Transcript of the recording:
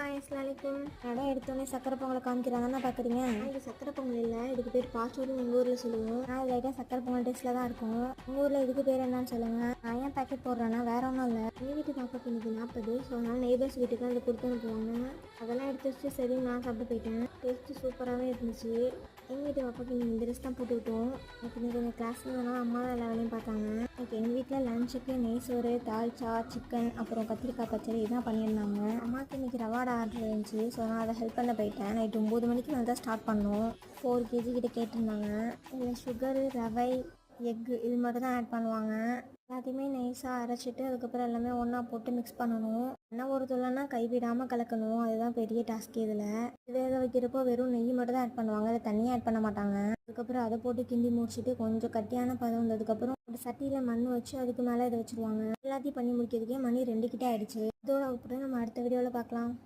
Hi அஸ்ஸலாமு இடம் எடுத்தோடனே சக்கரை பொங்கலை காமிக்கிறாங்கன்னா பார்க்குறீங்க. இது சக்கரை பொங்கல் இல்லை, இதுக்கு பேர் பாச்சோடுன்னு எங்கள் ஊரில் சொல்லுவோம். நான் லைட்டாக சக்கரை பொங்கல் டேஸ்ட்டில் தான் இருக்கும். உங்கள் ஊரில் இதுக்கு பேர் என்னன்னு சொல்லுங்கள். நான் ஏன் பேக்கெட் போடுறேன்னா வேறு ஒன்றும் இல்லை, எங்கள் வீட்டு பாப்பாக்கு இன்னைக்கு 40. ஸோ அதனால் நெய்பர்ஸ் வீட்டுக்கு அதை கொடுத்து அனுப்புவாங்க. அதெல்லாம் எடுத்து வச்சு சரி நான் சாப்பிட்டு போயிட்டேன். டேஸ்ட்டு சூப்பராகவே இருந்துச்சு. எங்கள் வீட்டு பாப்பாக்கு நீங்கள் இந்த ட்ரெஸ் தான் போட்டுக்கிட்டோம். எனக்கு இன்னைக்கு எங்கள் கிளாஸில் வேணால் அம்மா தான் எல்லா வேலையும் பார்த்தாங்க. எனக்கு எங்கள் வீட்டில் லஞ்சுக்கு நெய் சோறு, தால்ச்சா, சிக்கன், அப்புறம் கத்திரிக்காய் பச்சடி இதான் பண்ணியிருந்தாங்க. அம்மாவுக்கு இன்றைக்கி ரவாடை ஆர்டர் இருந்துச்சு. ஸோ நான் அதை ஹெல்ப் பண்ண போயிட்டேன். நைட்டு 9 மணிக்கு வந்து தான் ஸ்டார்ட் பண்ணோம். 4 kg கிட்ட கேட்டிருந்தாங்க. இதில் சுகரு, ரவை, எக்கு இது மட்டும் தான் ஆட் பண்ணுவாங்க. எல்லாத்தையுமே நைஸாக அரைச்சிட்டு அதுக்கப்புறம் எல்லாமே ஒன்றா போட்டு மிக்ஸ் பண்ணணும். என்ன ஒரு தொல்லைன்னா கைவிடாமல் கலக்கணும். அதுதான் பெரிய டாஸ்க். இதில் வேக வைக்கிறப்போ வெறும் நெய் மட்டும் தான் ஆட் பண்ணுவாங்க, அதை தண்ணியாக ஆட் பண்ண மாட்டாங்க. அதுக்கப்புறம் அதை போட்டு கிண்டி முடிச்சுட்டு கொஞ்சம் கட்டியான பதம் வந்ததுக்கப்புறம் ஒரு சட்டியில் மண் வச்சு அதுக்கு மேலே இதை வச்சுருவாங்க. எல்லாத்தையும் பண்ணி முடிக்கிறதுக்கே மணி 2 கிட்ட ஆயிடுச்சு. இதோட அப்புறம் நம்ம அடுத்த வீடியோவில் பார்க்கலாம்.